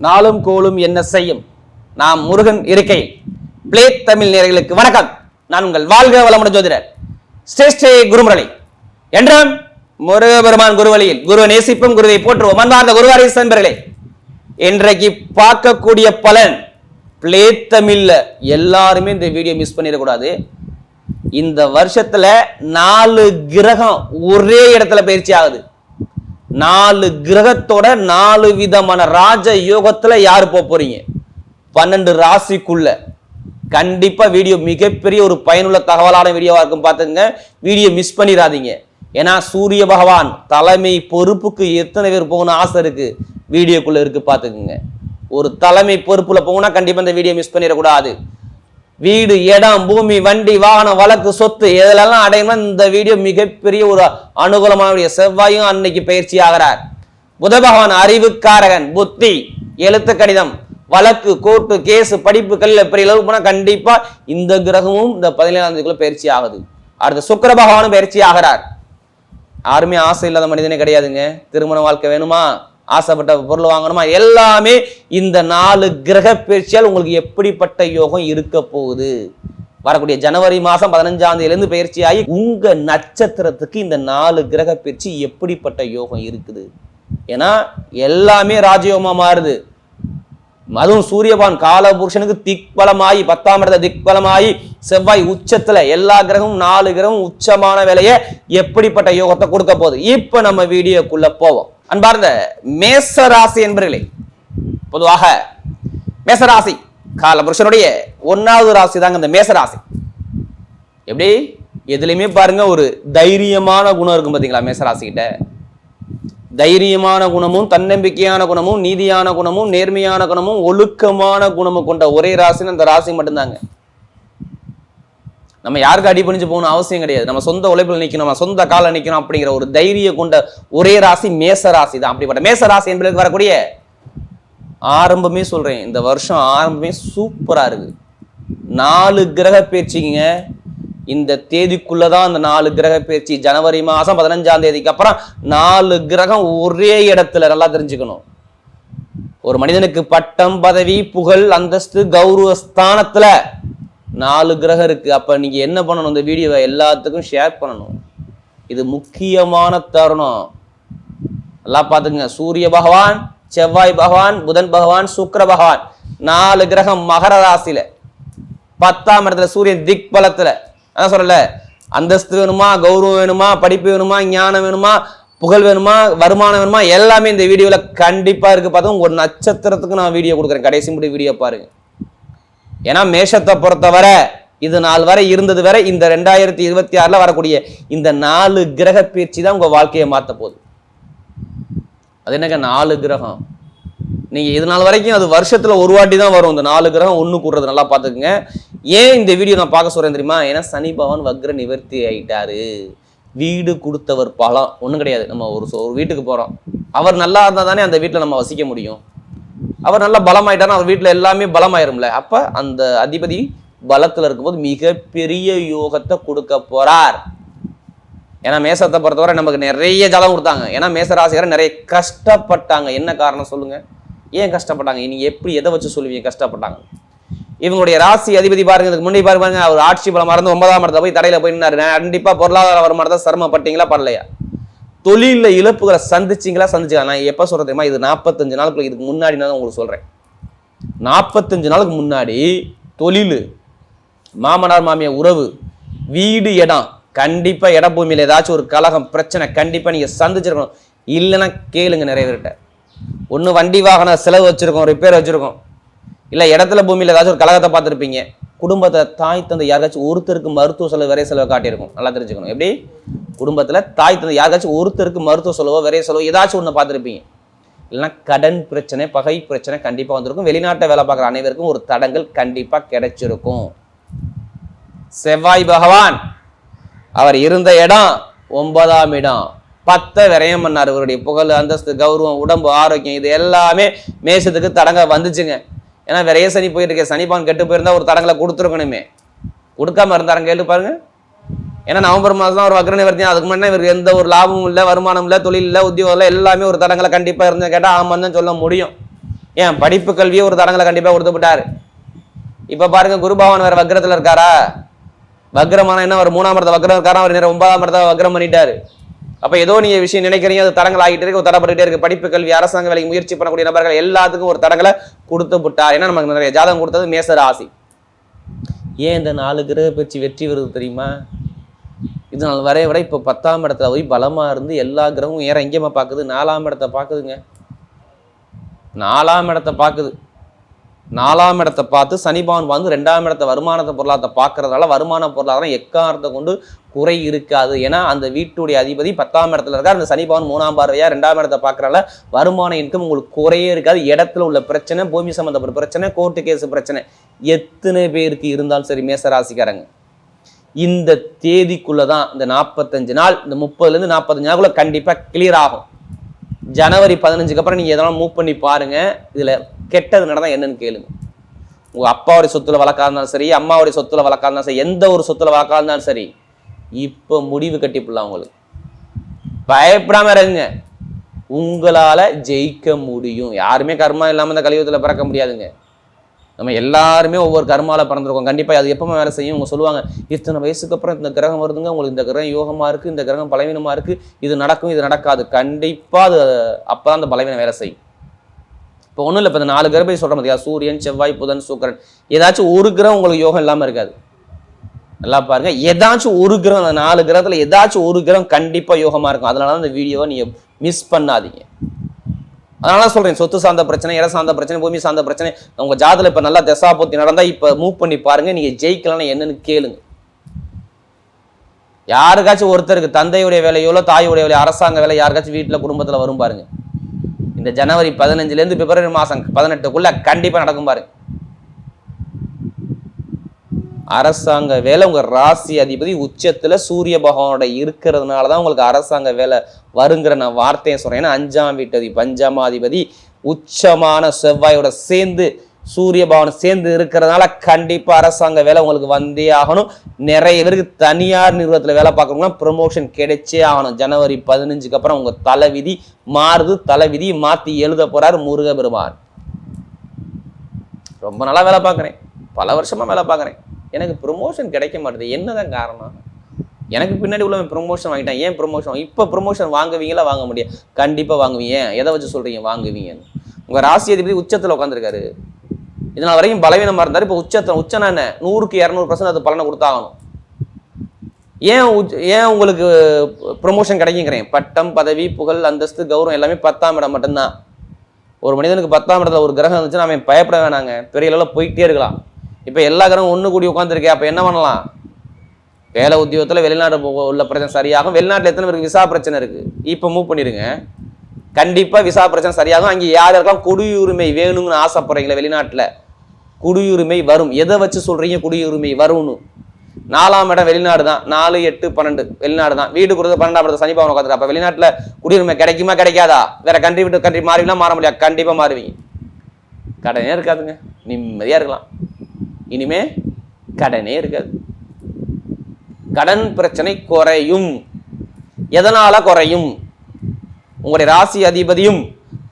நாளும் கோளும் என்ன செய்யும் நாம் முருகன் இருக்கை பிளே தமிழ் நேயர்களுக்கு வணக்கம். நான் உங்கள் வாழ்க வளமுடன் ஜோதிடர் ஸ்ரேஷ்ட குருமுரளி. என்றும் முருகபெருமான் குருவழியில் குரு நேசிப்பும் குருவை போற்றுவோம். அன்பார்ந்த குருவாரி நண்பர்களே, இன்றைக்கு பார்க்கக்கூடிய பலன் பிளே தமிழ்ல எல்லாருமே இந்த வீடியோ மிஸ் பண்ணிடக்கூடாது. இந்த வருஷத்துல 4 கிரகம் ஒரே இடத்துல பயிற்சி ஆகுது. 4 கிரகத்தோட 4 விதமான ராஜ யோகத்துல யாரு போறீங்க? 12 ராசிக்குள்ள. கண்டிப்பா வீடியோ மிகப்பெரிய ஒரு பயனுள்ள தகவலான வீடியோவா இருக்கும். பார்த்துங்க, வீடியோ மிஸ் பண்ணிடாதீங்க. ஏன்னா சூரிய பகவான் தலைமை பொறுப்புக்கு எத்தனை பேர் போகணும் ஆசை இருக்கு வீடியோக்குள்ள இருக்கு. பார்த்துக்குங்க, ஒரு தலைமை பொறுப்புல போகணும்னா கண்டிப்பா இந்த வீடியோ மிஸ் பண்ணிடக்கூடாது. வீடு, இடம், பூமி, வண்டி, வாகனம், வழக்கு, சொத்து இதெல்லாம் அடையணும். இந்த வீடியோ மிகப்பெரிய ஒரு அனுகூலமான. செவ்வாயும் அன்னைக்கு பயிற்சி ஆகிறார். புத பகவான் அறிவுக்காரகன், புத்தி, எழுத்து, கணிதம், வழக்கு, கோர்ட்டு, கேஸ், படிப்பு, கல்வி பெரிய அளவுக்கு போனா கண்டிப்பா இந்த கிரகமும் இந்த 17ஆம் தேதிக்குள்ள பயிற்சி ஆகுது. அடுத்த சுக்கிர பகவானும் பயிற்சி ஆகிறார். யாருமே ஆசை இல்லாத மனிதனே கிடையாதுங்க. திருமண வாழ்க்கை வேணுமா, ஆசைப்பட்ட பொருள் வாங்கணுமா, எல்லாமே இந்த 4 கிரக பயிற்சியால் உங்களுக்கு எப்படிப்பட்ட யோகம் இருக்க போகுது. வரக்கூடிய ஜனவரி மாசம் 15ஆம் தேதியிலிருந்து பயிற்சி ஆகி உங்க நட்சத்திரத்துக்கு இந்த 4 கிரக பயிற்சி எப்படிப்பட்ட யோகம் இருக்குது. ஏன்னா எல்லாமே ராஜயோகமா மாறுது. அதுவும் சூரியபான் காலபுருஷனுக்கு திக்பலமாயி 10ஆம் இடத்துல திக்பலமாயி செவ்வாய் உச்சத்துல எல்லா கிரகமும் 4 கிரகமும் உச்சமான வேலையை எப்படிப்பட்ட யோகத்தை கொடுக்க போகுது. இப்ப நம்ம வீடியோக்குள்ள போவோம். அன்பார்ந்த மேசராசி என்பர்களே, பொதுவாக மேசராசி காலபுருஷனுடைய 1வது ராசி தாங்க இந்த மேசராசி. எப்படி எதுலையுமே பாருங்க ஒரு தைரியமான குணம் இருக்கும். பாத்தீங்களா, மேசராசி கிட்ட தைரியமான குணமும் தன்னம்பிக்கையான குணமும் நீதியான குணமும் நேர்மையான குணமும் ஒழுக்கமான குணமும் கொண்ட ஒரே ராசின்னு அந்த ராசி மட்டும்தாங்க. நம்ம யாருக்கு அடிபணிஞ்சு போகணும் அவசியம் கிடையாது. நம்ம சொந்த உழைப்பில் நிற்கணும், நம்ம சொந்த கால நிற்கணும் அப்படிங்கிற ஒரு தைரியம் கொண்ட ஒரே ராசி மேச ராசி தான். அப்படிப்பட்ட மேச ராசி என்பதற்கு வரக்கூடிய ஆரம்பமே சொல்றேன், இந்த வருஷம் ஆரம்பமே சூப்பரா இருக்கு. 4 கிரக பயிற்சிங்க. இந்த தேதிக்குள்ளதான் அந்த 4 கிரக பயிற்சி. ஜனவரி மாசம் 15ஆம் தேதிக்கு அப்புறம் 4 கிரகம் ஒரே இடத்துல. நல்லா தெரிஞ்சுக்கணும், ஒரு மனிதனுக்கு பட்டம், பதவி, புகழ், அந்தஸ்து, கௌரவ ஸ்தானத்துல 4 கிரகம் இருக்கு. அப்ப நீங்க என்ன பண்ணணும், இந்த வீடியோவை எல்லாத்துக்கும் ஷேர் பண்ணணும். இது முக்கியமான தருணம். நல்லா பாத்துங்க, சூரிய பகவான், செவ்வாய் பகவான், புதன் பகவான், சுக்கிர பகவான் 4 கிரகம் மகர ராசியில. 10ஆம் இடத்துல சூரியன் திக் பலத்துல. அதான் சொல்லல, அந்தஸ்து வேணுமா, கௌரவம் வேணுமா, படிப்பு வேணுமா, ஞானம் வேணுமா, புகழ் வேணுமா, வருமானம் வேணுமா, எல்லாமே இந்த வீடியோல கண்டிப்பா இருக்கு. பார்த்தா ஒரு நட்சத்திரத்துக்கு நான் வீடியோ கொடுக்குறேன். கடைசி முடி வீடியோ பாருங்க. ஏன்னா மேஷத்தை பொறுத்தவரை இது நாள் வரை இருந்தது வரை இந்த 2026ல வரக்கூடிய இந்த 4 கிரக பயிற்சி தான் உங்க வாழ்க்கையை மாற்ற போகுது. அது என்னங்க 4 கிரகம்? நீங்க இது நாள் வரைக்கும் அது வருஷத்துல ஒரு வாட்டி தான் வரும். இந்த 4 கிரகம் ஒண்ணு கூடுறது. நல்லா பாத்துக்குங்க. ஏன் இந்த வீடியோ நான் பார்க்க சொல்றேன் தெரியுமா? ஏன்னா சனி பகவான் வக்ர நிவர்த்தி ஆயிட்டாரு. வீடு கொடுத்தவர் பலம் ஒண்ணும் கிடையாது. நம்ம ஒரு வீட்டுக்கு போறோம், அவர் நல்லா இருந்தா தானே அந்த வீட்டுல நம்ம வசிக்க முடியும். அவர் நல்லா பலமாயிட்டாருன்னா அவர் வீட்டுல எல்லாமே பலமாயிரும்ல. அப்ப அந்த அதிபதி பலத்துல இருக்கும்போது மிகப்பெரிய யோகத்தை கொடுக்க போறார். ஏன்னா மேசத்தை பொறுத்தவரை நமக்கு நிறைய ஜலம் கொடுத்தாங்க. ஏன்னா மேசராசிக்காரர் நிறைய கஷ்டப்பட்டாங்க. என்ன காரணம் சொல்லுங்க, ஏன் கஷ்டப்பட்டாங்க? நீங்க எப்படி எதை வச்சு சொல்லுவீங்க கஷ்டப்பட்டாங்க? இவங்களுடைய ராசி அதிபதி பாருங்க, இதுக்கு முன்னாடி பாருங்க, அவர் ஆட்சி பலம் மறந்து 9ஆம் இடத்துல போய் தடையில போய் நின்னாரு. கண்டிப்பா பொருளாதார வருமானத்தை சிரமப்பட்டீங்களா, பண்ணலையா? தொழில இழப்புகளை சந்திச்சிங்களா, சந்திச்சுக்கலாம். நான் எப்ப சொல்றது தெரியுமா? இது 45 நாளுக்கு இதுக்கு முன்னாடி நான் உங்களுக்கு சொல்றேன். 45 நாளுக்கு முன்னாடி தொழில், மாமனார் மாமியார் உறவு, வீடு, இடம், கண்டிப்பா இட பூமியில ஏதாச்சும் ஒரு கலகம் பிரச்சனை கண்டிப்பா நீங்க சந்திச்சிருக்கணும். இல்லைன்னா கேளுங்க, நிறைய பேர்கிட்ட. ஒண்ணு வண்டி வாகன செலவு வச்சிருக்கோம், ரிப்பேர் வச்சிருக்கோம், இல்ல இடத்துல பூமியில ஏதாச்சும் ஒரு கலகத்தை பார்த்துருப்பீங்க. குடும்பத்தை தாய் தந்தை யாருக்காச்சும் ஒருத்தருக்கு மருத்துவ செலவு விரை செலவு காட்டியிருக்கும். நல்லா தெரிஞ்சுக்கணும். எப்படி குடும்பத்துல தாய் தந்தை யாருக்காச்சும் ஒருத்தருக்கு மருத்துவ செலவோ விரை செலவோ ஏதாச்சும் ஒண்ணு பார்த்துருப்பீங்க. இல்லைன்னா கடன் பிரச்சனை, பகை பிரச்சனை கண்டிப்பா வந்திருக்கும். வெளிநாட்டை வேலை பார்க்குற அனைவருக்கும் ஒரு தடங்கள் கண்டிப்பா கிடைச்சிருக்கும். செவ்வாய் பகவான் அவர் இருந்த இடம் 9ஆம் இடம். 10 விரயம் பண்ணார். இவருடைய புகழ், அந்தஸ்து, கௌரவம், உடம்பு, ஆரோக்கியம் இது எல்லாமே மேசத்துக்கு தடங்க வந்துச்சுங்க. ஏன்னா விரைய சனி போயிட்டு இருக்க, சனிப்பான் கெட்டு போயிருந்தா ஒரு தடங்களை கொடுத்துருக்கணுமே, கொடுக்காம இருந்தாருங்க. கேட்டு பாருங்க. ஏன்னா நவம்பர் மாதம் தான் ஒரு வக்ர நிவர்த்தி. அதுக்கு முன்னாடி இவருக்கு எந்த ஒரு லாபமும் இல்லை, வருமானம் இல்லை, தொழில் இல்லை, உத்தியோகம் இல்லை, எல்லாமே ஒரு தடங்களை கண்டிப்பாக இருந்து கேட்டால் ஆமாம் தான் சொல்ல முடியும். ஏன் படிப்பு கல்வியே ஒரு தடங்களை கண்டிப்பா கொடுத்துட்டாரு. இப்ப பாருங்க குருபகவான் வேற வக்ரத்துல இருக்காரா? வக்ரமான என்ன ஒரு 3ஆம் இடத்துல வக்ரம் இருக்காரா, அவர் 9ஆம் இடத்துல வக்ரம் பண்ணிட்டாரு. அப்ப ஏதோ நீங்க விஷயம் நினைக்கிறீங்க, அது தடங்கள் ஆகிட்டு இருக்கு, ஒரு தடப்பட்டுட்டே இருக்கு. படிப்பு கல்வி அரசாங்க வேலைக்கு முயற்சி பண்ணக்கூடிய நபர்கள் எல்லாத்துக்கும் ஒரு தடங்களை கொடுத்து விட்டார். ஏன்னா நமக்கு நிறைய ஜாதகம் கொடுத்தது மேச ராசி. ஏன் இந்த 4 கிரக பயிற்சி வெற்றி வருது தெரியுமா? இதனால் வரைய விட இப்போ 10ஆம் இடத்துல போய் பலமா இருந்து எல்லா கிரகமும் ஏற எங்கேயுமா பார்க்குது? 4ஆம் இடத்தை பார்க்குதுங்க. 4ஆம் இடத்தை பார்க்குது. 4ஆம் இடத்தை பார்த்து சனி பகவான் வந்து 2ஆம் இடத்தை வருமானத்தை பொருளாதாரத்தை பார்க்கறதால வருமான பொருளாதாரம் எக்காரணத்தை கொண்டு குறை இருக்காது. ஏன்னா அந்த வீட்டுடைய அதிபதி 10ஆம் இடத்துல இருக்கார். அந்த சனி பகவான் 3ஆம் பார்வையா 2ஆம் இடத்தை பார்க்கறதால வருமான இன்கம் உங்களுக்கு குறையே இருக்காது. இடத்துல உள்ள பிரச்சனை, பூமி சம்பந்தப்பட்ட பிரச்சனை, கோர்ட்டு கேஸ் பிரச்சனை எத்தனை பேருக்கு இருந்தாலும் சரி மேசராசிக்காரங்க இந்த தேதிக்குள்ளதான், இந்த 45 நாள், இந்த 30லேருந்து 45 நாளுக்குள்ள கண்டிப்பா கிளியர் ஆகும். ஜனவரி 15க்கு அப்புறம் நீங்க எதனாலும் மூவ் பண்ணி பாருங்க. இதுல கெட்டது நடந்தா என்னன்னு கேளுங்க. உங்க அப்பாவுடைய சொத்துல வழக்கா இருந்தாலும் சரி, அம்மாவுடைய சொத்துல வழக்கா இருந்தாலும் சரி, எந்த ஒரு சொத்துல வழக்கா இருந்தாலும் சரி, இப்ப முடிவு கட்டிப்படலாம். உங்களுக்கு பயப்படாம இருங்க. உங்களால ஜெயிக்க முடியும். யாருமே கர்மா இல்லாம இந்த கலியுகத்துல பிறக்க முடியாதுங்க. நம்ம எல்லாருமே ஒவ்வொரு கர்மால பிறந்திருக்கோம். கண்டிப்பா அது எப்பவுமே வேலை செய்யும். அவங்க சொல்லுவாங்க, இத்தனை வயசுக்கு அப்புறம் இந்த கிரகம் வருதுங்க, உங்களுக்கு இந்த கிரகம் யோகமா இருக்கு, இந்த கிரகம் பலவீனமா இருக்கு, இது நடக்கும், இது நடக்காது. கண்டிப்பா அது அப்பதான் அந்த பலவீனம் வேலை செய்யும். இப்போ ஒன்றும் இல்லை, இப்போ இந்த 4 கிரகம் சொல்ற மாதிரியா, சூரியன், செவ்வாய், புதன், சுக்கிரன், ஏதாச்சும் ஒரு கிரகம் உங்களுக்கு யோகம் இல்லாம இருக்காது. நல்லா பாருங்க, ஏதாச்சும் ஒரு கிரகம், அந்த 4 கிரகத்துல ஏதாச்சும் ஒரு கிரகம் கண்டிப்பா யோகமா இருக்கும். அதனால அந்த வீடியோவை நீங்க மிஸ் பண்ணாதீங்க. அதனால சொல்றேன், சொத்து சார்ந்த பிரச்சனை, இடம் சார்ந்த பிரச்சனை, பூமி சார்ந்த பிரச்சனை உங்க ஜாதகத்துல இப்ப நல்லா தசாபுத்தி நடந்தா இப்ப மூவ் பண்ணி பாருங்க. நீங்க ஜெயிக்கலாம்னு என்னன்னு கேளுங்க. யாருக்காச்சும் ஒருத்தருக்கு தந்தையுடைய வேலையோ தாயுடைய வேலையோ அரசாங்க வேலை யாருக்காச்சும் வீட்டுல குடும்பத்துல வரும் பாருங்க. இந்த ஜனவரி 15லேருந்து பிப்ரவரி மாசம் 18க்குள்ள கண்டிப்பா நடக்கும் பாருங்க. அரசாங்க வேலை உங்க ராசி அதிபதி உச்சத்துல சூரிய பகவானோட இருக்கிறதுனாலதான் உங்களுக்கு அரசாங்க வேலை வருங்கிற நான் வார்த்தையை சொல்றேன். ஏன்னா 5ஆம் வீட்டதி பஞ்சமாதிபதி உச்சமான செவ்வாயோட சேர்ந்து சூரிய பகவான் சேர்ந்து இருக்கிறதுனால கண்டிப்பா அரசாங்க வேலை உங்களுக்கு வந்தே ஆகணும். நிறைய பேருக்கு தனியார் நிறுவனத்துல வேலை பார்க்கணும்னா ப்ரொமோஷன் கிடைச்சே ஆகணும். ஜனவரி 15க்கு அப்புறம் உங்க தலைவிதி மாறுது. தலைவிதி மாத்தி எழுத போறாரு முருக பெருமான். ரொம்ப நாளா வேலை பார்க்குறேன், பல வருஷமா வேலை பார்க்குறேன், எனக்கு ப்ரொமோஷன் கிடைக்க மாட்டேது. என்னதான் காரணம்? எனக்கு பின்னாடி உள்ள ப்ரொமோஷன் வாங்கிட்டேன். ஏன் ப்ரொமோஷன்? இப்போ ப்ரொமோஷன் வாங்குவீங்களா? வாங்க முடியாது. கண்டிப்பாக வாங்குவீங்க. எதை வச்சு சொல்கிறீங்க வாங்குவீங்கன்னு? உங்கள் ராசி அதிபதி உச்சத்தில் உட்காந்துருக்காரு. இதனால் வரைக்கும் பலவீனமாக இருந்தார். இப்போ உச்சனா என்ன? 100க்கு 200% அது பலனை கொடுத்தாகணும். ஏன் உங்களுக்கு ப்ரொமோஷன் கிடைக்குங்கிறேன்? பட்டம், பதவி, புகழ், அந்தஸ்து, கௌரவம் எல்லாமே 10ஆம் இடம் மட்டும்தான். ஒரு மனிதனுக்கு 10ஆம் இடத்துல ஒரு கிரகம் இருந்துச்சுன்னா அவன் பயப்பட வேணாங்க, பெரிய அளவில் போயிட்டே இருக்கலாம். இப்போ எல்லா கிரகம் ஒன்று கூடி உட்காந்துருக்கே, அப்போ என்ன பண்ணலாம்? வேலை உத்தியோகத்தில் வெளிநாடு உள்ள பிரச்சனை சரியாகும். வெளிநாட்டில் எத்தனை பேருக்கு விசா பிரச்சனை இருக்கு? இப்போ மூவ் பண்ணிடுங்க, கண்டிப்பாக விசா பிரச்சனை சரியாகும். அங்கே யாருக்கெல்லாம் குடியுரிமை வேணும்னு ஆசைப்படுறீங்களா? வெளிநாட்டில் குடியுரிமை வரும். எதை வச்சு சொல்றீங்க குடியுரிமை வரும்னு? 4ஆம் இடம் வெளிநாடு தான். 4, 8, 12 வெளிநாடு தான். வீடு கொடுத்து 12ஆம் இடத்துல சனி பகவான் உட்காந்துருக்கு. அப்போ வெளிநாட்டில் குடியுரிமை கிடைக்குமா கிடைக்காதா? வேற கண்ட்ரி விட்டு கண்ட்ரி மாறினா மாற முடியாது. கண்டிப்பாக மாறுவீங்க. கடனே இருக்காதுங்க, நிம்மதியாக இருக்கலாம். இனிமே கடனே இருக்காது. கடன் பிரச்சனை குறையும். எதனால குறையும்? உங்களுடைய ராசி அதிபதியும்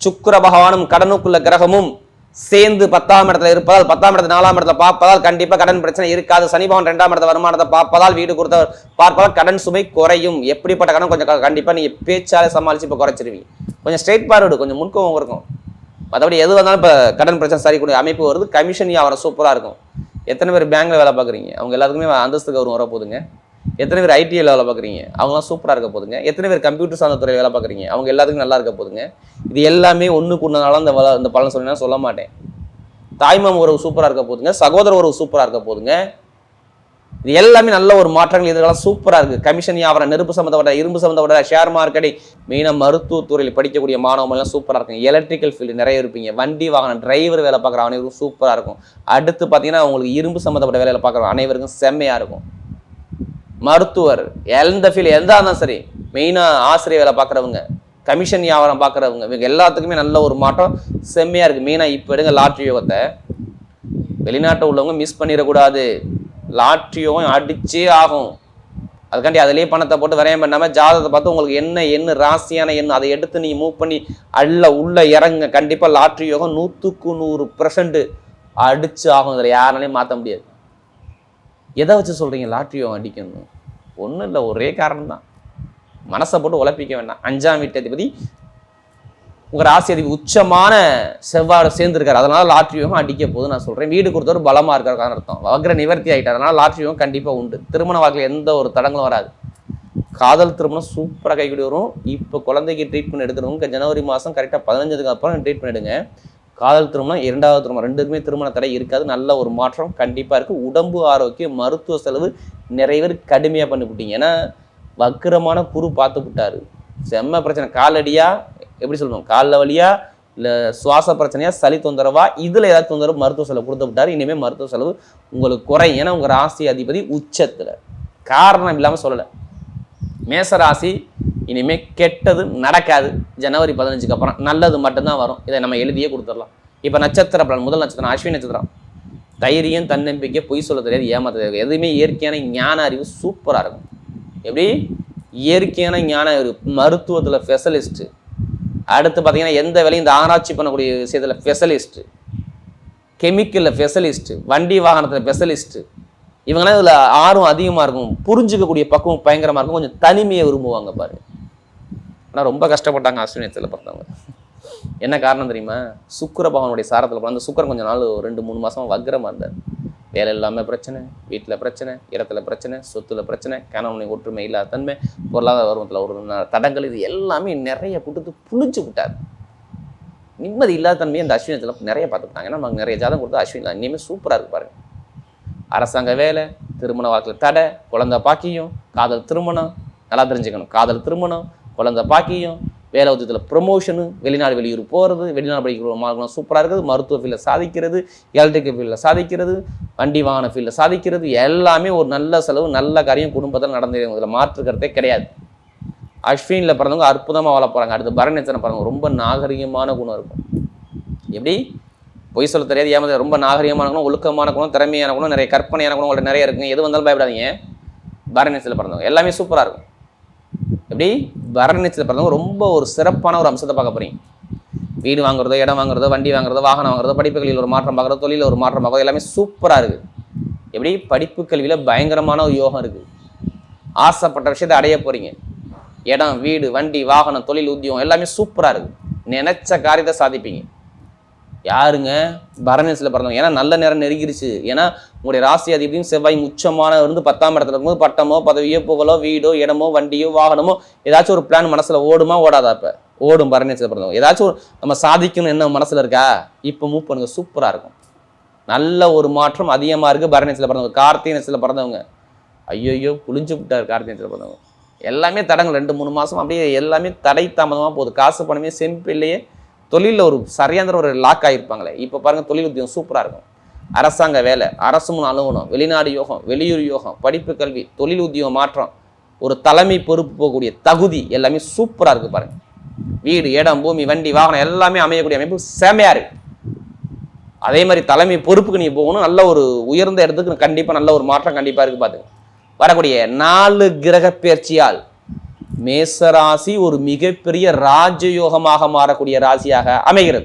சுக்கிர பகவானும் கடனுக்குள்ள கிரகமும் சேர்ந்து 10ஆம் இடத்துல இருப்பதால், 10ஆம் இடத்துல 4ஆம் இடத்துல பார்ப்பதால் கண்டிப்பா கடன் பிரச்சனை இருக்காது. சனி பகவான் 2ஆம் இடத்துல வருமானத்தை பார்ப்பதால், வீடு கொடுத்த பார்ப்பதால் கடன் சுமை குறையும். எப்படிப்பட்ட கடன்? கொஞ்சம் கண்டிப்பா நீங்க பேச்சாலே சமாளிச்சு இப்ப குறைச்சிருவீங்க. கொஞ்சம் ஸ்ட்ரெயிட் ஃபார்வர்டு, கொஞ்சம் முன்கோவம் இருக்கும். மற்றபடி எது வந்தாலும் இப்போ கடன் பிரச்சனை சரி கூடிய அமைப்பு வருது. கமிஷன் அவரை சூப்பராக இருக்கும். எத்தனை பேர் பேங்க்ல வேலை பார்க்குறீங்க? அவங்க எல்லாத்துக்குமே அந்தஸ்து கௌரவம் வர போதுங்க. எத்தனை பேர் ஐடியில் வேலை பார்க்குறீங்க? அவங்களாம் சூப்பராக இருக்க போதுங்க. எத்தனை பேர் கம்ப்யூட்டர் சார்ந்த துறையில் வேலை பார்க்குறீங்க? அவங்க எல்லாத்துக்கும் நல்லா இருக்க போதுங்க. இது எல்லாமே ஒன்று கூடனால இந்த பலன் சொன்னா சொல்ல மாட்டேன். தாய்மாமன் உறவு சூப்பராக இருக்க போதுங்க. சகோதர உறவு சூப்பராக இருக்க போதுங்க. இது எல்லாமே நல்ல ஒரு மாற்றங்கள். இதெல்லாம் சூப்பராக இருக்குது. கமிஷன் வியாபாரம், நெருப்பு சம்மந்தப்பட்ட, இரும்பு சம்மந்தப்பட்ட, ஷேர் மார்க்கெட்டிங், மெயினாக மருத்துவத்துறையில் படிக்கக்கூடிய மாணவர்கள்லாம் சூப்பராக இருக்கும். எலக்ட்ரிக்கல் ஃபீல்டு நிறைய இருப்பீங்க. வண்டி வாகனம் டிரைவர் வேலை பார்க்குற அனைவருக்கும் சூப்பராக இருக்கும். அடுத்து பார்த்தீங்கன்னா உங்களுக்கு இரும்பு சம்மந்தப்பட்ட வேலையில் பார்க்குற அனைவருக்கும் செம்மையாக இருக்கும். மருத்துவர், எந்த ஃபீல்டு எந்த இருந்தாலும் சரி, மெயினாக ஆசிரியர் வேலை பார்க்குறவங்க, கமிஷன் வியாபாரம் பார்க்குறவங்க, இவங்க எல்லாத்துக்குமே நல்ல ஒரு மாற்றம் செம்மையாக இருக்குது. மெயினாக இப்போ எடுங்க லாட்ரி யோகத்தை. வெளிநாட்டை உள்ளவங்க மிஸ் பண்ணிடக்கூடாது. லாட்ரி யோகம் அடிச்சே ஆகும். அதுக்காண்டி அதிலேயே பணத்தை போட்டு விரயம் பண்ணாம ஜாதகத்தை பார்த்து உங்களுக்கு என்ன ராசியான எண்ணு அதை எடுத்து நீங்க மூவ் பண்ணி உள்ள இறங்க. கண்டிப்பா லாட்ரி யோகம் 100% அடிச்சு ஆகும். இதுல யாராலையும் மாற்ற முடியாது. எதை வச்சு சொல்றீங்க லாட்ரி யோகம் அடிக்கணும்? ஒன்றும் இல்லை, ஒரே காரணம் தான். மனசை போட்டு உழப்பிக்க வேண்டாம். 5ஆம் வீட்டு அதிபதி உங்க ராசி அதிபதி உச்சமான செவ்வாய் சேர்ந்திருக்காரு. அதனால லாட்ரி யோகம் அடிக்க போது நான் சொல்றேன். வீடு கொடுத்தவர் பலமா இருக்காருக்கான அர்த்தம். வக்ர நிவர்த்தி ஆகிட்டார். அதனால லாட்ரி யோகம் கண்டிப்பா உண்டு. திருமண வாழ்க்கையில் எந்த ஒரு தடங்களும் வராது. காதல் திருமணம் சூப்பராக கைக்கூடி வரும். இப்போ குழந்தைக்கு ட்ரீட்மெண்ட் எடுக்கிறவங்க ஜனவரி மாதம் கரெக்டாக 15க்கு அப்புறம் ட்ரீட்மெண்ட் எடுங்க. காதல் திருமணம், 2வது திருமணம், ரெண்டுக்குமே திருமண தடை இருக்காது. நல்ல ஒரு மாற்றம் கண்டிப்பாக இருக்குது. உடம்பு ஆரோக்கியம், மருத்துவ செலவு நிறைய பேர் கடுமையாக பண்ணிவிட்டீங்க. ஏன்னா வக்கிரமான குரு பார்த்து விட்டாரு. செம்ம பிரச்சனை. காலடியா எப்படி சொல்லணும், காலில் வலியா இல்லை சுவாச பிரச்சனையா, சளி தொந்தரவா, இதில் ஏதாவது தொந்தரவு மருத்துவ செலவு கொடுத்து விட்டாரு. இனிமேல் மருத்துவ செலவு உங்களுக்கு குறையும். ஏன்னா உங்கள் ராசி அதிபதி உச்சத்தில். காரணம் இல்லாமல் சொல்லலை. மேசராசி இனிமேல் கெட்டது நடக்காது. ஜனவரி 15க்கு அப்புறம் நல்லது மட்டும்தான் வரும். இதை நம்ம எழுதியே கொடுத்துடலாம். இப்போ நட்சத்திர பலன், முதல் நட்சத்திரம் அஸ்வினி நட்சத்திரம். தைரியம், தன்னம்பிக்கை, பொய் சொல்ல தெரியாது, ஏமாத்த தெரியாது. எதுவுமே இயற்கையான ஞான அறிவு சூப்பராக இருக்கும். எப்படி இயற்கையான ஞான அறிவு, மருத்துவத்தில் ஸ்பெஷலிஸ்ட்டு. அடுத்து பார்த்தீங்கன்னா எந்த வேலையும் இந்த ஆராய்ச்சி பண்ணக்கூடிய விஷயத்தில் ஸ்பெஷலிஸ்ட்டு, கெமிக்கலில் ஸ்பெஷலிஸ்ட்டு, வண்டி வாகனத்தில் ஸ்பெஷலிஸ்ட்டு. இவங்களாம் இதில் ஆர்வம் அதிகமாக இருக்கும். புரிஞ்சுக்கக்கூடிய பக்குவம் பயங்கரமாக இருக்கும். கொஞ்சம் தனிமையை விரும்புவாங்க பாருங்க. ஆனால் ரொம்ப கஷ்டப்பட்டாங்க அஸ்வினத்தில் பிறந்தவங்க. என்ன காரணம் தெரியுமா? சுக்கிர பகவானுடைய சாரத்தில் பிறந்த சுக்கிரன் கொஞ்சம் நாள் 2-3 மாதம் வக்ரமாக இருந்தார். வேலை இல்லாமல் பிரச்சனை, வீட்டில் பிரச்சனை, இடத்துல பிரச்சனை, சொத்துல பிரச்சனை, கணவனை ஒற்றுமை இல்லாத தன்மை, பொருளாதார வருவத்தில் ஒரு தடங்கள், இது எல்லாமே நிறைய கொடுத்து புளிச்சு விட்டார். நிம்மதி இல்லாத தன்மையை அந்த அஸ்வினத்தில் நிறைய பார்த்துக்கிட்டாங்க. ஏன்னா நமக்கு நிறைய ஜாதகம் கொடுத்து அஸ்வினி இனிமேல் சூப்பராக இருக்கு பாருங்க. அரசாங்க வேலை, திருமண வாழ்க்கையில் தடை, குழந்தை பாக்கியம், காதல் திருமணம், நல்லா தெரிஞ்சுக்கணும். காதல் திருமணம், குழந்தை பாக்கியம், வேலை உத்தியத்தில் ப்ரொமோஷனு, வெளிநாடு வெளியூர் போகிறது, வெளிநாடு படிக்கிற மார்க்கம் சூப்பராக இருக்குது, மருத்துவ ஃபீல்டில் சாதிக்கிறது, எலக்ட்ரிக்கல் ஃபீல்டில் சாதிக்கிறது, வண்டி வாகன ஃபீல்டில் சாதிக்கிறது, எல்லாமே ஒரு நல்ல செலவு, நல்ல காரியம் குடும்பத்தில் நடந்துருக்கும். இதில் மாற்றுக்கிறதே கிடையாது. அஸ்வினியில் பிறந்தவங்க அற்புதமாக வாழ போகிறாங்க. அடுத்து பரணி நட்சத்திரம் பாருங்க, ரொம்ப நாகரிகமான குணம் இருக்கும். எப்படி பொய் சொல்ல தெரியாது, ஏமாத, ரொம்ப நாகரிகமான குணம், ஒழுக்கமான குணம், திறமையான குணம், நிறைய கற்பனையான குணம் உங்கள்ட்ட நிறைய இருக்குங்க. எது வந்தாலும் பயப்படாதீங்க. பரணி நட்சத்திரத்தில் பிறந்தவங்க எல்லாமே சூப்பராக இருக்கும். எப்படி பரணி நட்சத்திரத்தில் பிறந்தவங்க ரொம்ப ஒரு சிறப்பான ஒரு அம்சத்தை பார்க்க போறீங்க. வீடு வாங்குறதோ, இடம் வாங்குறதோ, வண்டி வாங்குறதோ, வாகனம் வாங்குறதோ, படிப்பு கல்வியில் ஒரு மாற்றம் பார்க்குறதோ, தொழிலில் ஒரு மாற்றம் பார்க்குறதோ, எல்லாமே சூப்பராக இருக்குது. எப்படி படிப்பு கல்வியில் பயங்கரமான ஒரு யோகம் இருக்குது. ஆசைப்பட்ட விஷயத்தை அடைய போறீங்க. இடம், வீடு, வண்டி, வாகனம், தொழில், உத்தியோகம் எல்லாமே சூப்பராக இருக்குது. நினைச்ச காரியத்தை சாதிப்பீங்க. யாருங்க? பரணேசில் பிறந்தவங்க. ஏன்னா நல்ல நேரம் நெருங்கிருச்சு. ஏன்னா உங்களுடைய ராசி அதிபதியும் செவ்வாய் உச்சமான இருந்து 10ஆம் இடத்துல இருக்கும்போது பட்டமோ, பதவியோ, புகழோ, வீடோ, இடமோ, வண்டியோ, வாகனமோ ஏதாச்சும் ஒரு பிளான் மனசுல ஓடுமா ஓடாதா? இப்ப ஓடும். பரணேசில் பிறந்தவங்க ஏதாச்சும் நம்ம சாதிக்கணும் என்ன மனசுல இருக்கா? இப்போ மூவ் பண்ணுங்க, சூப்பரா இருக்கும். நல்ல ஒரு மாற்றம் அதிகமா இருக்கு. பரணேசில் பிறந்தவங்க. கார்த்திகை நட்சத்திரத்தில் பிறந்தவங்க ஐயோ புளிஞ்சு விட்டார். கார்த்திகை நட்சத்திரத்தில் பிறந்தவங்க எல்லாமே தடங்கள். 2-3 மாசம் அப்படியே எல்லாமே தடை தாமதமா போகுது. காசு பணமே செம்பில்லையே. தொழிலில் ஒரு சரியாந்திர ஒரு லாக் ஆகியிருப்பாங்களே. இப்போ பாருங்க, தொழில் உத்தியோகம் சூப்பராக இருக்கும். அரசாங்க வேலை, அரசு முன் அலுவலகம், வெளிநாடு யோகம், வெளியூர் யோகம், படிப்பு கல்வி, தொழில் உத்தியோகம் மாற்றம், ஒரு தலைமை பொறுப்பு போகக்கூடிய தகுதி எல்லாமே சூப்பராக இருக்கு பாருங்க. வீடு, இடம், பூமி, வண்டி, வாகனம் எல்லாமே அமையக்கூடிய அமைப்பு செமையா இருக்கு. அதே மாதிரி தலைமை பொறுப்புக்கு நீங்க போகணும். நல்ல ஒரு உயர்ந்த இடத்துக்கு கண்டிப்பா நல்ல ஒரு மாற்றம் கண்டிப்பா இருக்கு. பாத்துங்க, வரக்கூடிய 4 கிரக பெயர்ச்சியால் மேசராசி ஒரு மிகப்பெரிய ராஜயோகமாக மாறக்கூடிய ராசியாக அமைகிறது.